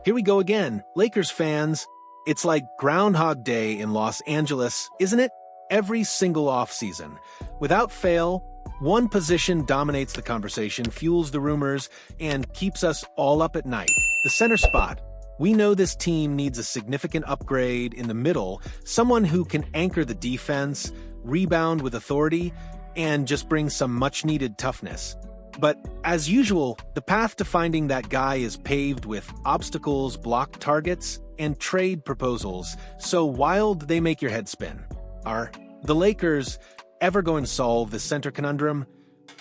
Here we go again, Lakers fans. It's like Groundhog Day in Los Angeles, isn't it? Every single offseason. Without fail, one position dominates the conversation, fuels the rumors, and keeps us all up at night. The center spot. We know this team needs a significant upgrade in the middle, someone who can anchor the defense, rebound with authority, and just bring some much-needed toughness. But, as usual, the path to finding that guy is paved with obstacles, blocked targets, and trade proposals so wild they make your head spin. Are the Lakers ever going to solve this center conundrum?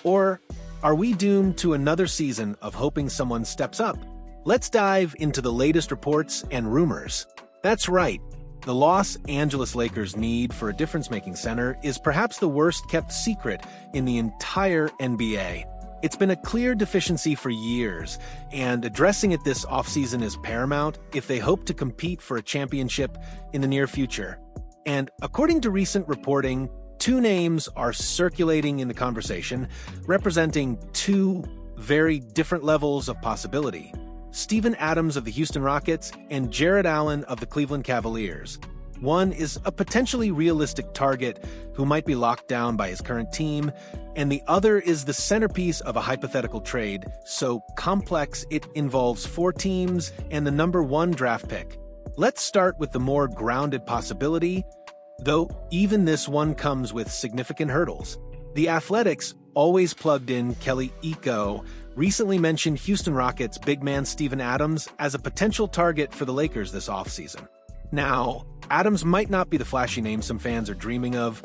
Or are we doomed to another season of hoping someone steps up? Let's dive into the latest reports and rumors. That's right. The Los Angeles Lakers' need for a difference-making center is perhaps the worst-kept secret in the entire NBA. It's been a clear deficiency for years, and addressing it this offseason is paramount if they hope to compete for a championship in the near future. And according to recent reporting, two names are circulating in the conversation, representing two very different levels of possibility. Steven Adams of the Houston Rockets and Jarrett Allen of the Cleveland Cavaliers. One is a potentially realistic target who might be locked down by his current team, and the other is the centerpiece of a hypothetical trade, so complex it involves 4 teams and the number 1 draft pick. Let's start with the more grounded possibility, though even this one comes with significant hurdles. The Athletics, always plugged in Kelly Iko, recently mentioned Houston Rockets big man Steven Adams as a potential target for the Lakers this offseason. Now, Adams might not be the flashy name some fans are dreaming of,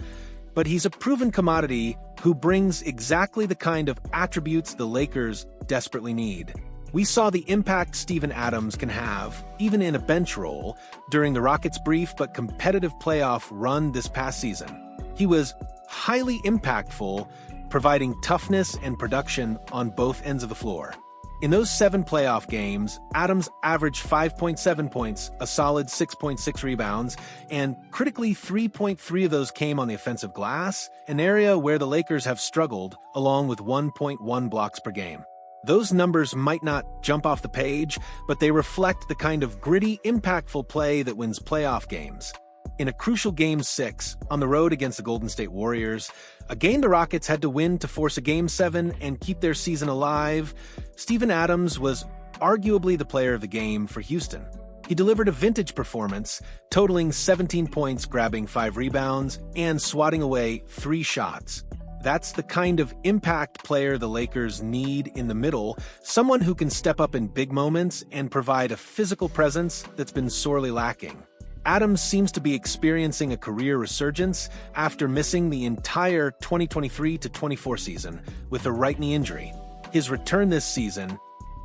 but he's a proven commodity who brings exactly the kind of attributes the Lakers desperately need. We saw the impact Steven Adams can have, even in a bench role, during the Rockets' brief but competitive playoff run this past season. He was highly impactful, providing toughness and production on both ends of the floor. In those 7 playoff games, Adams averaged 5.7 points, a solid 6.6 rebounds, and critically 3.3 of those came on the offensive glass, an area where the Lakers have struggled, along with 1.1 blocks per game. Those numbers might not jump off the page, but they reflect the kind of gritty, impactful play that wins playoff games. In a crucial Game 6, on the road against the Golden State Warriors, a game the Rockets had to win to force a Game 7 and keep their season alive, Steven Adams was arguably the player of the game for Houston. He delivered a vintage performance, totaling 17 points, grabbing 5 rebounds, and swatting away 3 shots. That's the kind of impact player the Lakers need in the middle, someone who can step up in big moments and provide a physical presence that's been sorely lacking. Adams seems to be experiencing a career resurgence after missing the entire 2023-24 season with a right knee injury. His return this season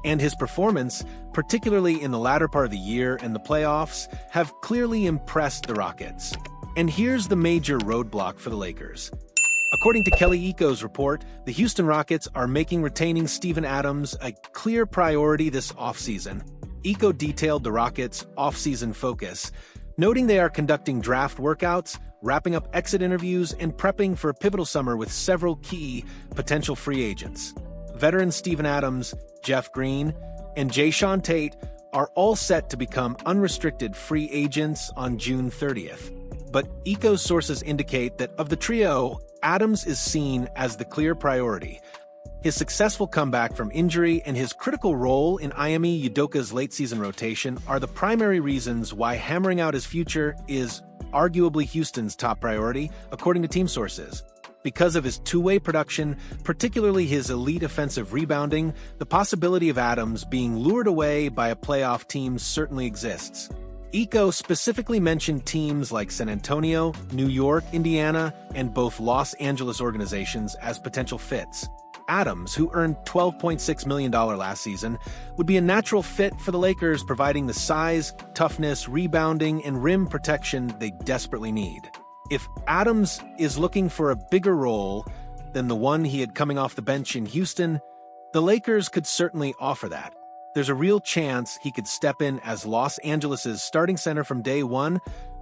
and his performance, particularly in the latter part of the year and the playoffs, have clearly impressed the Rockets. And here's the major roadblock for the Lakers. According to Kelly Iko's report, the Houston Rockets are making retaining Steven Adams a clear priority this offseason. Iko detailed the Rockets' offseason focus, noting they are conducting draft workouts, wrapping up exit interviews, and prepping for a pivotal summer with several key potential free agents. Veterans Steven Adams, Jeff Green, and Jae'Sean Tate are all set to become unrestricted free agents on June 30th. But Iko's sources indicate that of the trio, Adams is seen as the clear priority. His successful comeback from injury and his critical role in Ime Udoka's late-season rotation are the primary reasons why hammering out his future is arguably Houston's top priority, according to team sources. Because of his two-way production, particularly his elite offensive rebounding, the possibility of Adams being lured away by a playoff team certainly exists. Iko specifically mentioned teams like San Antonio, New York, Indiana, and both Los Angeles organizations as potential fits. Adams, who earned $12.6 million last season, would be a natural fit for the Lakers, providing the size, toughness, rebounding, and rim protection they desperately need. If Adams is looking for a bigger role than the one he had coming off the bench in Houston, the Lakers could certainly offer that. There's a real chance he could step in as Los Angeles' starting center from day one,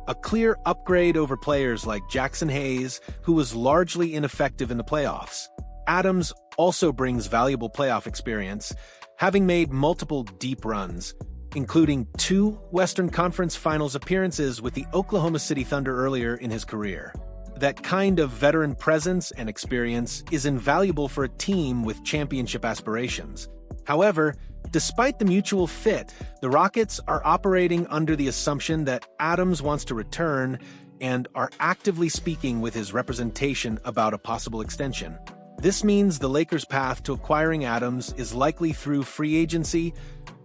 a clear upgrade over players like Jackson Hayes, who was largely ineffective in the playoffs. Adams also brings valuable playoff experience, having made multiple deep runs. including 2 Western Conference Finals appearances with the Oklahoma City Thunder earlier in his career. That kind of veteran presence and experience is invaluable for a team with championship aspirations. However, despite the mutual fit, the Rockets are operating under the assumption that Adams wants to return and are actively speaking with his representation about a possible extension. This means the Lakers' path to acquiring Adams is likely through free agency,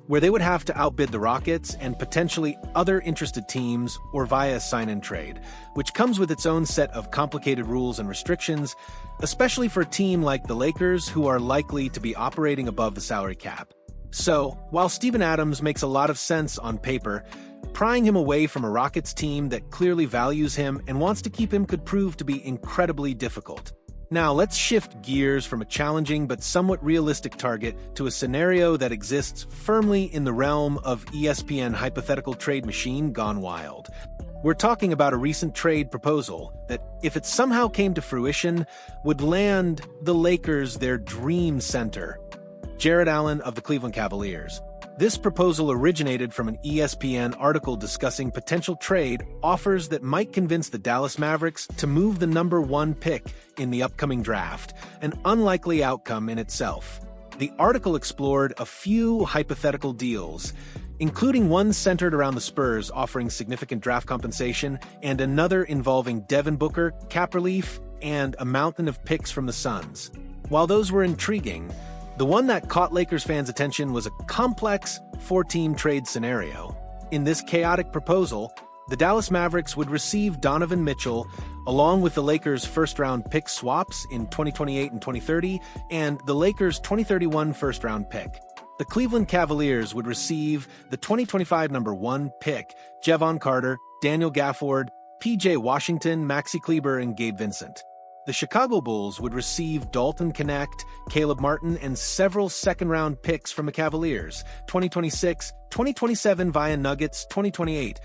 where they would have to outbid the Rockets and potentially other interested teams, or via sign-and trade, which comes with its own set of complicated rules and restrictions, especially for a team like the Lakers, who are likely to be operating above the salary cap. So, while Steven Adams makes a lot of sense on paper, prying him away from a Rockets team that clearly values him and wants to keep him could prove to be incredibly difficult. Now, let's shift gears from a challenging but somewhat realistic target to a scenario that exists firmly in the realm of ESPN hypothetical trade machine gone wild. We're talking about a recent trade proposal that, if it somehow came to fruition, would land the Lakers their dream center, Jarrett Allen of the Cleveland Cavaliers. This proposal originated from an ESPN article discussing potential trade offers that might convince the Dallas Mavericks to move the number 1 pick in the upcoming draft, an unlikely outcome in itself. The article explored a few hypothetical deals, including one centered around the Spurs offering significant draft compensation and another involving Devin Booker, cap relief, and a mountain of picks from the Suns. While those were intriguing, the one that caught Lakers fans' attention was a complex 4-team trade scenario. In this chaotic proposal, the Dallas Mavericks would receive Donovan Mitchell, along with the Lakers' first-round pick swaps in 2028 and 2030, and the Lakers' 2031 first-round pick. The Cleveland Cavaliers would receive the 2025 number 1 pick, Jevon Carter, Daniel Gafford, P.J. Washington, Maxi Kleber, and Gabe Vincent. The Chicago Bulls would receive Dalton Knecht, Caleb Martin, and several second-round picks from the Cavaliers, 2026, 2027 via Nuggets, 2028.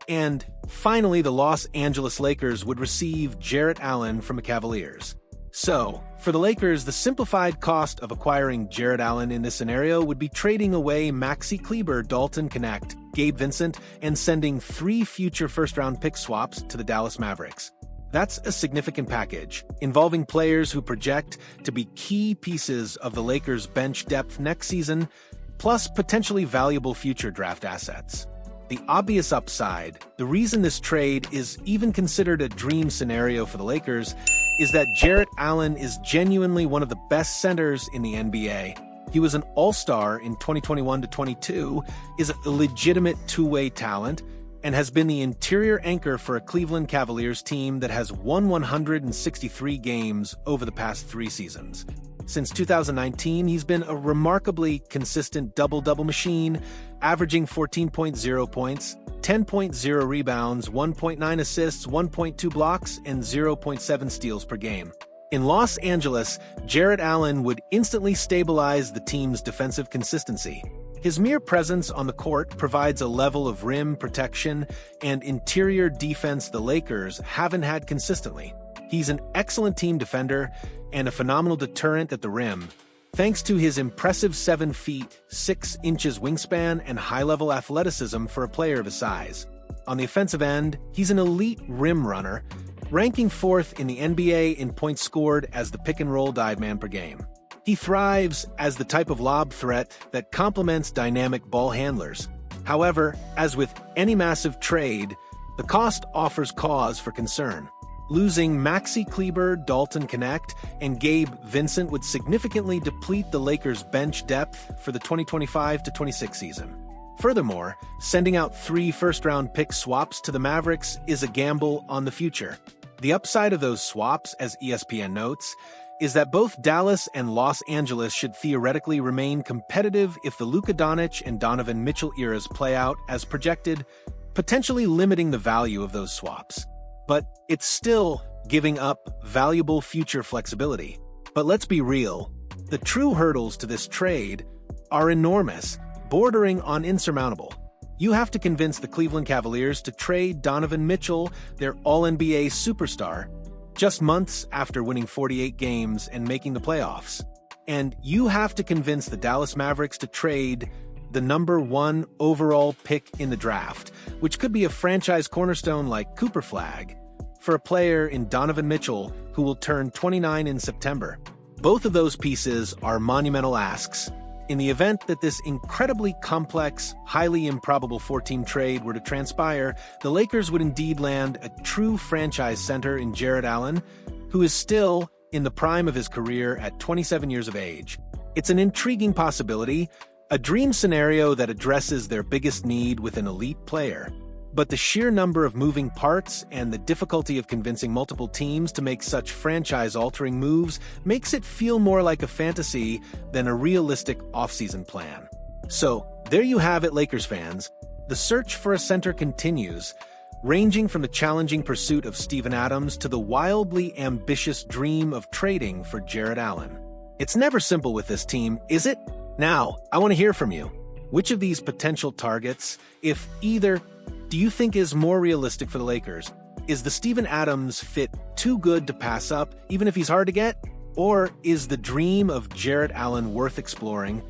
And finally, the Los Angeles Lakers would receive Jarrett Allen from the Cavaliers. So, for the Lakers, the simplified cost of acquiring Jarrett Allen in this scenario would be trading away Maxi Kleber, Dalton Knecht, Gabe Vincent, and sending 3 future first-round pick swaps to the Dallas Mavericks. That's a significant package, involving players who project to be key pieces of the Lakers' bench depth next season, plus potentially valuable future draft assets. The obvious upside, the reason this trade is even considered a dream scenario for the Lakers, is that Jarrett Allen is genuinely one of the best centers in the NBA. He was an All-Star in 2021-22, is a legitimate two-way talent, and has been the interior anchor for a Cleveland Cavaliers team that has won 163 games over the past 3 seasons. Since 2019, he's been a remarkably consistent double-double machine, averaging 14.0 points, 10.0 rebounds, 1.9 assists, 1.2 blocks, and 0.7 steals per game. In Los Angeles, Jarrett Allen would instantly stabilize the team's defensive consistency. His mere presence on the court provides a level of rim protection and interior defense the Lakers haven't had consistently. He's an excellent team defender and a phenomenal deterrent at the rim, thanks to his impressive 7 feet, 6 inches wingspan and high-level athleticism for a player of his size. On the offensive end, he's an elite rim runner, ranking 4th in the NBA in points scored as the pick-and-roll dive man per game. He thrives as the type of lob threat that complements dynamic ball handlers. However, as with any massive trade, the cost offers cause for concern. Losing Maxi Kleber, Dalton Knecht, and Gabe Vincent would significantly deplete the Lakers' bench depth for the 2025-26 season. Furthermore, sending out 3 first-round pick swaps to the Mavericks is a gamble on the future. The upside of those swaps, as ESPN notes, is that both Dallas and Los Angeles should theoretically remain competitive if the Luka Doncic and Donovan Mitchell eras play out as projected, potentially limiting the value of those swaps. But it's still giving up valuable future flexibility. But let's be real, the true hurdles to this trade are enormous, bordering on insurmountable. You have to convince the Cleveland Cavaliers to trade Donovan Mitchell, their All-NBA superstar, just months after winning 48 games and making the playoffs. And you have to convince the Dallas Mavericks to trade the #1 overall pick in the draft, which could be a franchise cornerstone like Cooper Flag, for a player in Donovan Mitchell who will turn 29 in September. Both of those pieces are monumental asks. In the event that this incredibly complex, highly improbable 4-team trade were to transpire, the Lakers would indeed land a true franchise center in Jarrett Allen, who is still in the prime of his career at 27 years of age. It's an intriguing possibility, a dream scenario that addresses their biggest need with an elite player. But the sheer number of moving parts and the difficulty of convincing multiple teams to make such franchise-altering moves makes it feel more like a fantasy than a realistic offseason plan. So, there you have it, Lakers fans. The search for a center continues, ranging from the challenging pursuit of Steven Adams to the wildly ambitious dream of trading for Jarrett Allen. It's never simple with this team, is it? Now, I want to hear from you. Which of these potential targets, if either, do you think is more realistic for the Lakers? Is the Steven Adams fit too good to pass up, even if he's hard to get? Or is the dream of Jarrett Allen worth exploring?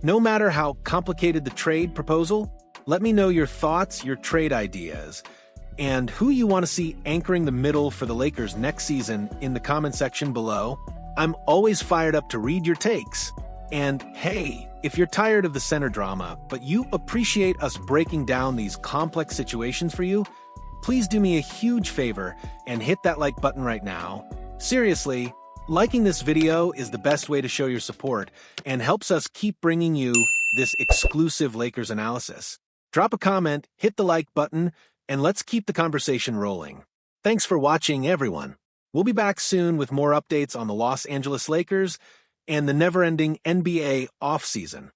No matter how complicated the trade proposal, let me know your thoughts, your trade ideas, and who you want to see anchoring the middle for the Lakers next season in the comment section below. I'm always fired up to read your takes. And hey, if you're tired of the center drama, but you appreciate us breaking down these complex situations for you, please do me a huge favor and hit that like button right now. Seriously, liking this video is the best way to show your support and helps us keep bringing you this exclusive Lakers analysis. Drop a comment, hit the like button, and let's keep the conversation rolling. Thanks for watching, everyone. We'll be back soon with more updates on the Los Angeles Lakers and the never-ending NBA offseason.